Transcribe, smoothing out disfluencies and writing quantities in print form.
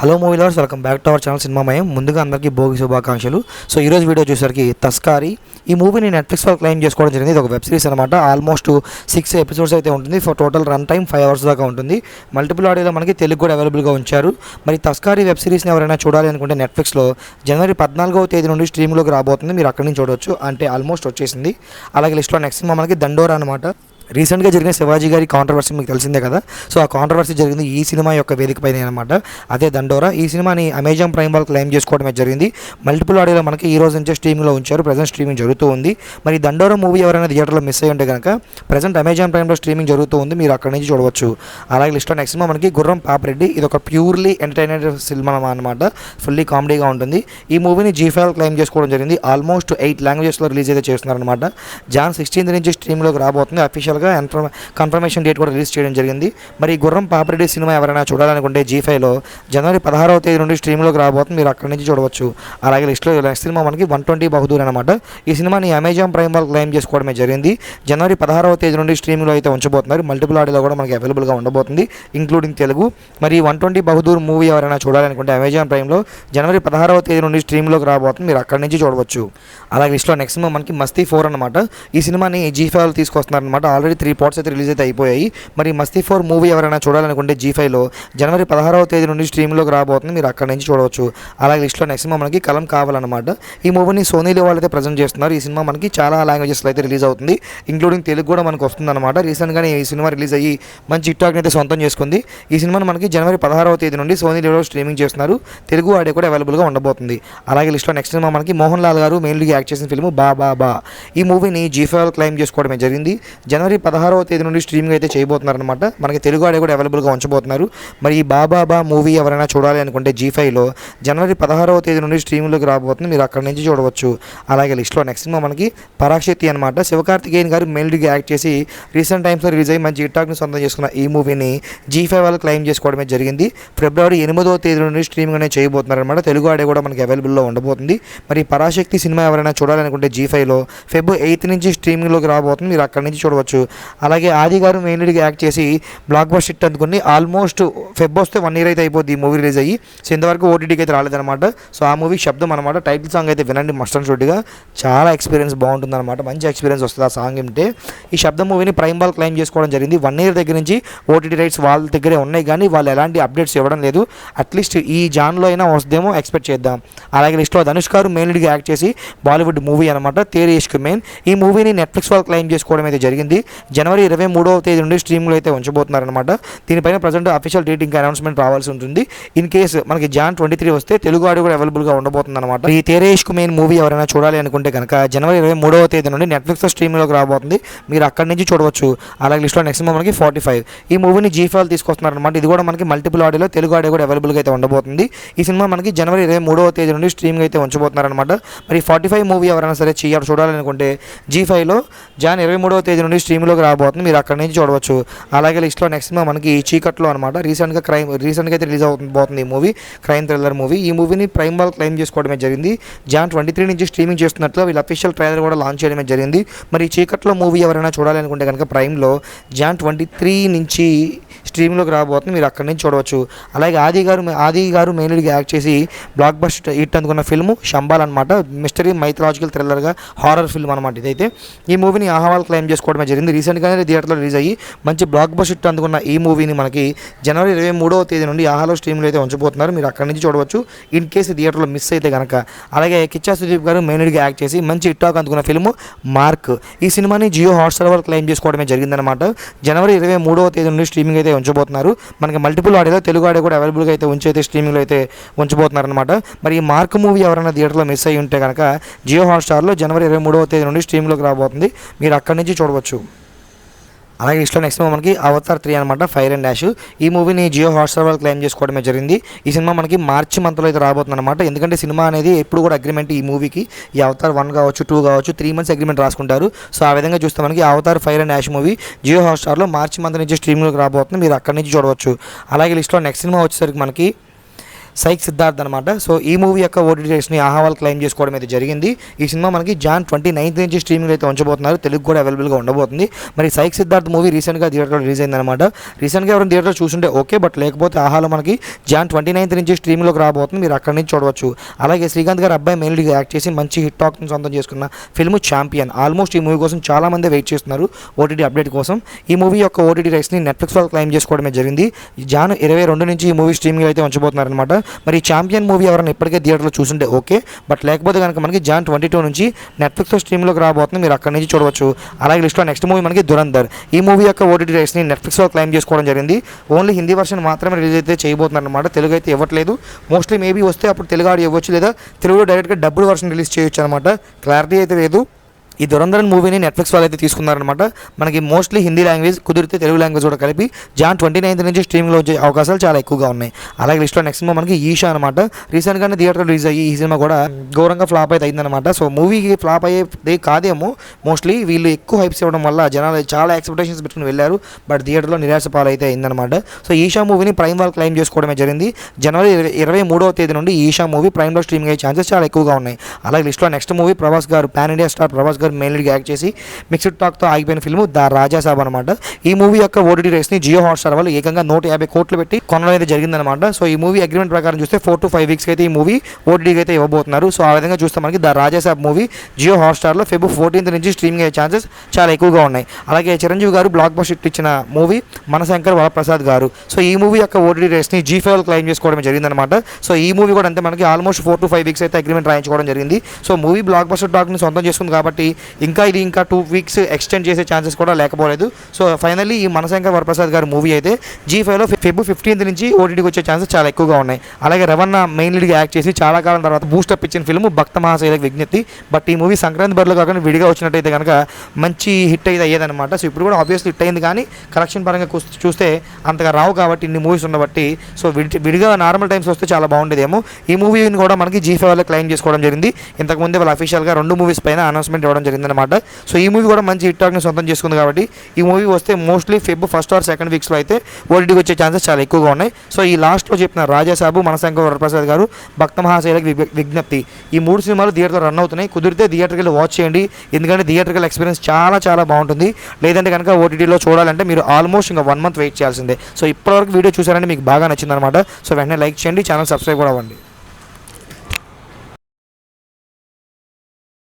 Hello movie lovers, welcome back to our channel Cinemamayam. ముందుగా అందరికీ భోగి శుభాకాంక్షలు. సో ఈరోజు వీడియో చూసరికి తస్కారీ ఈ మూవీని నెట్ఫ్లిక్స్ వాళ్ళు క్లెయిమ్ చేసుకోవడం జరిగింది. ఇది ఒక వెబ్ సిరీస్ అనమాట. ఆల్మోస్ట్ 6 ఎపిసోడ్స్ అయితే ఉంటుంది. For total run time 5 hours దాకా ఉంటుంది. మల్టిపుల్ ఆడియోలో మనకి తెలుగు కూడా అవైలబుల్గా ఉంచారు. మరి తస్కారీ వెబ్ సిరీస్ని ఎవరైనా చూడాలి అనుకుంటే నెట్ఫ్లిక్స్లో జనవరి 14వ తేదీ నుండి స్ట్రీమ్లోకి రాబోతుంది. మీరు అక్కడి నుంచి చూడవచ్చు. అంటే ఆల్మోస్ట్ వచ్చేసింది. అలాగే లిస్ట్లో నెక్స్ట్ సినిమా మనకి దండోరా అనమాట. రీసెంట్గా జరిగిన శివాజీ గారి కాంట్రవర్సీ మీకు తెలిసిందే కదా. సో ఆ కాంట్రవర్సీ జరిగింది ఈ సినిమా యొక్క వేదికపైన అనమాట. అదే దండోరా. ఈ సినిమాని అమెజాన్ ప్రైమ్ వాళ్ళు క్లెయిమ్ చేసుకోవడమే జరిగింది. మల్టిపుల్ ఆడియోలో మనకి ఈ రోజు నుంచే స్ట్రీమింగ్లో ఉంచారు. ప్రజెంట్ స్ట్రీమింగ్ జరుగుతూ ఉంది. మరి దండోరా మూవీ ఎవరైనా థియేటర్లో మిస్ అయ్యి ఉంటే కనుక ప్రజెంట్ అమెజాన్ ప్రైమ్లో స్ట్రీమింగ్ జరుగుతూ ఉంది. మీరు అక్కడి నుంచి చూడవచ్చు. అలాగే లిస్ట్లో నెక్స్ట్ సినిమా మనకి గుర్రం పాపిరెడ్డి. ఇది ఒక ప్యూర్లీ ఎంటర్టైనర్ సినిమా అనమాట. ఫుల్లీ కామెడీగా ఉంటుంది. ఈ మూవీని జీ5 క్లెయిమ్ చేసుకోవడం జరిగింది. ఆల్మోస్ట్ 8 లాంగ్వేజెస్లో రిలీజ్ అయితే చేస్తున్నారనమాట. జాన్ 16th నుంచి స్ట్రీమ్లోకి రాబోతుంది. అఫీషియల్గా కన్ఫర్మేషన్ డేట్ కూడా రిలీజ్ చేయడం జరిగింది. మరి గుర్రం పాపిరెడ్డి సినిమా ఎవరైనా చూడాలనుకుంటే జీ5లో జనవరి 16వ తేదీ నుండి స్ట్రీమ్లోకి రాబోతుంది. మీరు అక్కడి నుంచి చూడవచ్చు. అలాగే లిస్ట్లో నెక్స్ట్ సినిమా మనకి 120 బహదూర్ అనమాట. ఈ సినిమాని అమెజాన్ ప్రైమ్ వాళ్ళు క్లెయిమ్ చేసుకోవడమే జరిగింది. జనవరి 16వ తేదీ నుండి స్ట్రీమ్లో అయితే ఉంచబోతున్నారు. మల్టిపుల్ ఆడియోలో కూడా మనకి అవైలబుల్గా ఉండబోతుంది, ఇంక్లూడింగ్ తెలుగు. మరి 120 బహదూర్ మూవీ ఎవరైనా చూడాలనుకుంటే అమెజాన్ ప్రైమ్లో జనవరి 16వ తేదీ నుండి స్ట్రీమ్లోకి రాబోతుంది. మీరు అక్కడి నుంచి చూడవచ్చు. అలాగే లిస్ట్లో నెక్స్ట్ సినిమా మనకి మస్తీ 4 అనమాట. ఈ సినిమాని జీ5 తీసుకొస్తున్నారనమాట. ఆల్రెడీ 3 parts అయితే రిలీజ్ అయితే అయిపోయాయి. మరి మస్తీ 4 మూవీ ఎవరైనా చూడాలనుకుంటే జీ5లో జనవరి 16వ తేదీ నుండి స్ట్రీమ్లోకి రాబోతుంది. మీరు అక్కడి నుంచి చూడవచ్చు. అలాగే లిస్ట్లో నెక్స్ట్ సినిమా మనకి కలం కావాలన్నమాట. ఈ మూవీని సోనీలో వాళ్ళు అయితే ప్రజెంట్ చేస్తున్నారు. ఈ సినిమా మనకి చాలా లాంగ్వేజెస్లో అయితే రిలీజ్ అవుతుంది, ఇంక్లూడింగ్ తెలుగు కూడా మనకు వస్తుంది అనమాట. రీసెంట్గానే ఈ సినిమా రిలీజ్ అయ్యి మంచి హిట్టాక్ని అయితే సొంతం చేసుకుంది. ఈ సినిమాని మనకి జనవరి 16వ తేదీ నుండి సోనీలో స్ట్రీమింగ్ చేస్తున్నారు. తెలుగు ఆడియో కూడా అవైలబుల్గా ఉండబోతుంది. అలాగే లిస్ట్లో నెక్స్ట్ సినిమా మనకి మోహన్ లాల్ గారు మెయిన్లీగా యాక్ట్ చేసిన ఫిల్మ్ బా బా బా. ఈ మూవీని జీ5 క్లెయిమ్ చేసుకోవడమే జరిగింది. జనవరి 16వ తేదీ నుండి స్ట్రీమింగ్ అయితే చేయబోతున్నారనమాట. మనకి తెలుగు ఆడియో కూడా అవైలబుల్గా ఉంచబోతున్నారు. మరి ఈ బాబా బా మూవీ ఎవరైనా చూడాలి అనుకుంటే జీ5లో జనవరి 16వ తేదీ నుండి స్ట్రీమ్లోకి రాబోతుంది. మీరు అక్కడి నుంచి చూడవచ్చు. అలాగే లిస్ట్లో నెక్స్ట్ సినిమా మనకి పరాశక్తి అనమాట. శివకార్తికేయన్ గారు మెయిన్లీగా యాక్ట్ చేసి రీసెంట్ టైమ్స్లో రిలీజ్ అయ్యి మంచి హిట్టాక్ని సొంతం చేసుకున్న ఈ మూవీని జీ5 వాళ్ళు క్లెయిమ్ చేసుకోవడమే జరిగింది. ఫిబ్రవరి 8వ తేదీ నుండి స్ట్రీమింగ్ అనేది చేయబోతున్నారనమాట. తెలుగు ఆడియో కూడా మనకి అవైలబుల్లో ఉండబోతుంది. మరి పరాశక్తి సినిమా ఎవరైనా చూడాలనుకుంటే జీ5లో February 8th నుంచి స్ట్రీమింగ్లోకి రాబోతుంది. మీరు అక్కడి నుంచి చూడవచ్చు. అలాగే ఆది గారు మెయిన్లీగా యాక్ట్ చేసి బ్లాక్ బస్టర్ హిట్ అందుకుని ఆల్మోస్ట్ ఫెబ్ వస్తే 1 year అయితే అయిపోద్ది ఈ మూవీ రిలీజ్ అయ్యి. సో ఇంతవరకు ఓటీటీకి అయితే రాలేదన్నమాట. సో ఆ మూవీ శబ్దం అనమాట. టైటిల్ సాంగ్ అయితే వినండి మస్ట్ అండ్ షుడ్గా. చాలా ఎక్స్పీరియన్స్ బాగుంటుంది అనమాట. మంచి ఎక్స్పీరియన్స్ వస్తుంది ఆ సాంగ్ వింటే. ఈ శబ్దం మూవీని ప్రైమ్ వాళ్ళు క్లెయిమ్ చేసుకోవడం జరిగింది. 1 year దగ్గర నుంచి ఓటీటీ రైట్స్ వాళ్ళ దగ్గరే ఉన్నాయి, కానీ వాళ్ళు ఎలాంటి అప్డేట్స్ ఇవ్వడం లేదు. అట్లీస్ట్ ఈ జాన్లో అయినా వస్తుందేమో ఎక్స్పెక్ట్ చేద్దాం. అలాగే లిస్ట్లో ధనుష్ గారు మెయిన్లీగా యాక్ట్ చేసి బాలీవుడ్ మూవీ అనమాట తేరీ ఇష్క్ మెయిన్. ఈ మూవీని నెట్ఫ్లిక్స్ వాళ్ళు క్లెయిమ్ చేసుకోవడం అయితే జరిగింది. జనవరి 23వ తేదీ నుండి స్ట్రీమ్లో అయితే ఉంచబోతున్నారనమాట. దీనిపైన ప్రజెంట్ అఫీషియల్ డేట్ ఇంకా అనౌన్స్మెంట్ రావాల్సి ఉంటుంది. ఇన్ కేస్ మనకి జాన్ 23 వస్తే తెలుగు ఆడియో కూడా అవైలబుల్గా ఉండబోతుంది అనమాట. ఈ తేరే ఇష్క్ మెయిన్ మూవీ ఎవరైనా చూడాలి అనుకుంటే కనుక జనవరి 23వ తేదీ నుండి నెట్ఫ్లిక్స్ స్ట్రీమ్లోకి రాబోతుంది. మీరు అక్కడి నుంచి చూడవచ్చు. అలాగే లిస్ట్లో నెక్స్ట్ మనకి 45 ఈ మూవీని జీ5 తీసుకొస్తున్నారనమాట. ఇది కూడా మనకి మల్టిపుల్ ఆడియోలో తెలుగు ఆడియో కూడా అవైలబుల్గా అయితే ఉండబోతుంది. ఈ సినిమా మనకి జనవరి 23వ తేదీ నుండి స్ట్రీమింగ్ అయితే ఉంచబోతున్నారనమాట. మరి 45 మూవీ ఎవరైనా సరే చూడాలనుకుంటే జీ5లో జాన్ 23వ తేదీ నుండి స్ట్రీమ్లోకి రాబోతుంది. మీరు అక్కడి నుంచి చూడవచ్చు. అలాగే లిస్ట్లో నెక్స్ట్ మనకి చీకట్లో అనమాట. రీసెంట్గా అయితే రిలీజ్ అవుతుంది ఈ మూవీ. Crime thriller movie. ఈ మూవీని ప్రైమ్ వాళ్ళు క్లెయిమ్ చేసుకోవడమే జరిగింది. జాన్ 23 నుంచి స్ట్రీమింగ్ చేస్తున్నట్లు వీళ్ళు అఫీషియల్ ట్రైలర్ కూడా లాంచ్ చేయడమే జరిగింది. మరి చీకట్లో మూవీ ఎవరైనా చూడాలనుకుంటే కనుక ప్రైమ్లో జాన్ 23 నుంచి స్ట్రీమింగ్లోకి రాబోతుంది. మీరు అక్కడి నుంచి చూడవచ్చు. అలాగే ఆది గారు మెయిన్లీగా యాక్ట్ చేసి బ్లాక్ బస్టర్ హిట్ అందుకున్న ఫిల్మ్ శంబాల్ అనమాట. మిస్టరీ మైథలాజికల్ థ్రిల్లర్గా హారర్ ఫిల్మ్ అనమాట ఇదైతే. ఈ మూవీని ఆహ్వాల్ క్లెయిమ్ చేసుకోవడమే జరిగింది. రీసెంట్గానే థియేటర్లో రిలీజ్ అయ్యి మంచి బ్లాక్ బస్టర్ హిట్ అందుకున్న ఈ మూవీని మనకి జనవరి 23వ తేదీ నుండి ఆహాలో స్ట్రీమ్లో అయితే ఉంచబోతున్నారు. మీరు అక్కడి నుంచి చూడవచ్చు. ఇన్ కేసు థియేటర్లో మిస్ అయితే కనుక. అలాగే కిచ్చా సుదీప్ గారు మెయిన్లీగా యాక్ట్ చేసి మంచి హిట్టాక్ అందుకున్న ఫిల్మ్ మార్క్. ఈ సినిమాని జియో హాట్స్టార్ వాళ్ళు క్లెయిమ్ చేసుకోవడమే జరిగిందనమాట. జనవరి 23వ తేదీ నుండి స్ట్రీమింగ్ అయితే ఉంచబోతున్నారు. మనకి మల్టిపుల్ ఆడియోలో తెలుగు ఆడియో కూడా అవైలబుల్గా అయితే ఉంచైతే స్ట్రీమింగ్లో అయితే ఉంచబోతున్నారు అనమాట. మరి ఈ మార్క్ మూవీ ఎవరైనా థియేటర్లో మిస్ అయ్యి ఉంటే కనుక జియో హాట్స్టార్లో జనవరి 23వ తేదీ నుండి స్ట్రీమ్లోకి రాబోతుంది. మీరు అక్కడి నుంచి చూడవచ్చు. అలాగే ఇష్టం నెక్స్ట్ మనకి అవతార్ 3 అనమాట, ఫైర్ అండ్ డాష్. ఈ మూవీని జియో హాట్స్టార్ వాళ్ళు క్లెయిమ్ చేసుకోవడమే జరిగింది. ఈ సినిమా మనకి మార్చి మంత్లో అయితే రాబోతుంది అనమాట. ఎందుకంటే సినిమా అనేది ఎప్పుడు కూడా అగ్రిమెంట్ ఈ మూవీకి ఈ అవతార్ 1 కావచ్చు 2 కావచ్చు 3 months అగ్రిమెంట్ రాసుకుంటారు. సో ఆ విధంగా చూస్తే మనకి Avatar fire and ash movie Jio హాట్స్టార్లో మార్చి మంత్ నుంచి స్ట్రీమింగ్లోకి రాబోతుంది. మీరు అక్కడి నుంచి చూడవచ్చు. అలాగే లిస్ట్లో నెక్స్ట్ సినిమా వచ్చేసరికి మనకి సైక్ సిద్ధార్థ్ అనమాట. సో ఈ మూవీ యొక్క ఓటీటీ రైట్స్ని ఆహా వాళ్ళు క్లెయిమ్ చేసుకోవడం అయితే జరిగింది. ఈ సినిమా మనకి జాన్ 29 నుంచి స్ట్రీమింగ్ అయితే ఉంచబోతున్నారు. తెలుగు కూడా అవైలబుల్గా ఉండబోతుంది. మరి సైక్ సిద్ధార్థ్ మూవీ రీసెంట్గా థియేటర్లో రిలీజ్ అయిందనమాట. రీసెంట్గా ఎవరైనా థియేటర్లో చూసుంటే ఓకే, బట్ లేకపోతే ఆహాలో మనకి జాన్ 29 నుంచి స్ట్రీమింగ్లోకి రాబోతుంది. మీరు అక్కడి నుంచి చూడవచ్చు. అలాగే శ్రీకాంత్ గారు అబ్బాయి మెయిన్లీగా యాక్ట్ చేసి మంచి హిట్ టాక్ని సొంతం చేసుకున్న ఫిల్మ్ ఛాంపియన్. ఆల్మోస్ట్ ఈ మూవీ కోసం చాలా మంది వెయిట్ చేస్తున్నారు ఓటీటీ అప్డేట్ కోసం. ఈ మూవీ యొక్క ఓటీటీ రైట్స్ని నెట్ఫ్లిక్స్ వాళ్ళు క్లెయిమ్ చేసుకోవడమే జరిగింది. జాన్ 22 నుంచి ఈ మూవీ స్ట్రీమింగ్ అయితే ఉంచబోతున్నారనమాట. మరి ఛాంపియన్ మూవీ ఎవరైనా ఇప్పటికే థియేటర్లో చూసుంటే ఓకే, బట్ లేకపోతే కనుక మనకి జాన్ 22 నుంచి నెట్ఫ్లిక్స్లో స్ట్రీమ్లోకి రాబోతుంది. మీరు అక్కడి నుంచి చూడవచ్చు. అలాగే లిస్ట్లో నెక్స్ట్ మూవీ మనకి దురంధర్. ఈ మూవీ యొక్క ఓటీటీ రైట్స్ని నెట్ఫ్లిక్స్లో క్లెయిమ్ చేసుకోవడం జరిగింది. ఓన్లీ హిందీ వర్షన్ మాత్రమే రిలీజ్ అయితే చేయబోతున్నారు అనమాట. తెలుగు అయితే ఇవ్వట్లేదు. మోస్ట్లీ మేబీ వస్తే అప్పుడు తెలుగు ఆడియో ఇవ్వచ్చు, లేదా తెలుగులో డైరెక్ట్గా డబ్బులు వర్షన్ రిలీజ్ చేయొచ్చు అనమాట. క్లారిటీ అయితే లేదు. ఈ దురంధరన్ మూవీని నెట్ఫ్లిక్స్ వాళ్ళు అయితే తీసుకున్నారనమాట. మనకి మోస్ట్లీ హిందీ లాంగ్వేజ్, కుదిరితే తెలుగు లాంగ్వేజ్ కూడా కలిపి జాన్ 29 నుంచి స్ట్రీమింగ్లో వచ్చే అవకాశాలు చాలా ఎక్కువగా ఉన్నాయి. అలాగే లిస్ట్లో నెక్స్ట్ సినిమా మనకి ఈషా అనమాట. రీసెంట్గానే థియేటర్ రిలీజ్ అయ్యి ఈ సినిమా కూడా ఘోరంగా ఫ్లాప్ అయితే అయిందనమాట. సో మూవీకి ఫ్లాప్ అయ్యేది కాదేమో, మోస్ట్లీ వీళ్ళు ఎక్కువ హైప్స్ ఇవ్వడం వల్ల జనాలు చాలా ఎక్స్పెక్టేషన్స్ పెట్టుకుని వెళ్ళారు, బట్ థియేటర్లో నిరాశ పాలైతే అయిందనమాట. సో ఈషా మూవీని ప్రైమ్ వాళ్ళు క్లెయిమ్ చేసుకోవడమే జరిగింది. జనవరి 23వ తేదీ నుండి ఈషా మూవీ ప్రైమ్లో స్ట్రీమింగ్ అయ్యే ఛాన్సెస్ చాలా ఎక్కువగా ఉన్నాయి. అలాగే లిస్ట్లో నెక్స్ట్ మూవీ ప్రభాస్ గారు, పాన్ ఇండియా స్టార్ ప్రభాస్ గారు మెయిన్లీగా యాక్ట్ చేసి మిక్స్డ్ టాక్తో ఆగిపోయిన ఫిల్మ్ ద రాజా సాబ్ అనమాట. ఈ మూవీ యొక్క ఓటీటీ రైట్స్ని జియో హాట్స్టార్ వాళ్ళు ఏకంగా 150 కోట్లు పెట్టి కొనడం అయితే జరిగిందనమాట. సో ఈ మూవీ అగ్రిమెంట్ ప్రకారం చూస్తే 4 to 5 వీక్స్కి అయితే ఈ మూవీ ఓటీటీకి అయితే ఇవ్వబోతున్నారు. సో ఆ విధంగా చూస్తే మనకి ద రాజా సాబ్ మూవీ జియో హాట్స్టార్లో ఫెబ్రవరి 14 నుంచి స్ట్రీమింగ్ అయ్యే ఛాన్సెస్ చాలా ఎక్కువగా ఉన్నాయి. అలాగే చిరంజీవి గారు బ్లాక్ బస్టర్ హిట్ ఇచ్చిన మూవీ మనశంకర్ వరప్రసాద్ గారు. సో ఈ మూవీ యొక్క ఓటీటీ రైట్స్ని G5 క్లెయిమ్ చేసుకోవడం జరిగిందనమాట. సో ఈ మూవీ కూడా అంతే, మనకి ఆల్మోస్ట్ 4 to 5 వీక్స్ అయితే అగ్రిమెంట్ రాయించుకోవడం జరిగింది. సో మూవీ బ్లాక్ బస్టర్ టాక్ని సొంతం చేసుకుంది కాబట్టి ఇంకా 2 వీక్స్ ఎక్స్టెండ్ చేసే ఛాన్సెస్ కూడా లేకపోలేదు. సో ఫైనల్లీ ఈ మనశంకర్ వరప్రసాద్ గారి మూవీ అయితే G5లో ఫెబ్రవరి 15 నుంచి ఓటీటీకి వచ్చే ఛాన్సెస్ చాలా ఎక్కువగా ఉన్నాయి. అలాగే రవణ మెయిన్ లీడ్గా యాక్ట్ చేసి చాలా కాలం తర్వాత బూస్టప్ ఇచ్చిన ఫిల్మ్ భక్త మహాశైలకు విజ్ఞప్తి. బట్ ఈ మూవీ సంక్రాంతి బరిలో కాకుండా విడిగా వచ్చినట్టయితే కనుక మంచి హిట్ అయితే అయ్యేదన్నమాట. సో ఇప్పుడు కూడా ఆబ్వియస్లీ హిట్ అయింది, కానీ కలెక్షన్ పరంగా చూస్తే అంతగా రావు కాబట్టి ఇన్ని మూవీస్ ఉండబట్టి. సో విడిగా నార్మల్ టైమ్స్ వస్తే చాలా బాగుండేదేమో. ఈ మూవీని కూడా మనకి G5లో క్లెయిమ్ చేసుకోవడం జరిగింది. ఇంతకుముందే వాళ్ళ అఫీషియల్గా 2 మూవీస్ పైన అనౌన్స్మెంట్ ఇవ్వడం జరిగిందనమాట. సో ఈ మూవీ కూడా మంచి హిట్ టాక్ని సొంతం చేసుకుంది కాబట్టి ఈ మూవీ వస్తే mostly February 1st or 2nd వీక్స్లో అయితే ఓటీటీకి వచ్చే ఛాన్సెస్ చాలా ఎక్కువగా ఉన్నాయి. సో ఈ లాస్ట్లో చెప్పిన రాజాసాబు, మనశంకర్ వరప్రసాద్ గారు, భక్త మహాశైలకు విజ్ఞప్తి, ఈ 3 సినిమాలు థియేటర్లో రన్ అవుతున్నాయి. కుదిరితే థియేటర్కి వెళ్ళి వాచ్ చేయండి, ఎందుకంటే థియేటర్కల్ ఎక్స్పీరియన్స్ చాలా బాగుంటుంది. లేదంటే కనుక ఓటీటీలో చూడాలంటే మీరు ఆల్మోస్ట్ ఇంకా 1 month వెయిట్ చేయాల్సిందే. సో ఇప్పటివరకు వీడియో చూసారంటే మీకు బాగా నచ్చిందనమాట. సో వెంటనే లైక్ చేయండి, ఛానల్ సబ్స్క్రైబ్ కూడా అవ్వండి.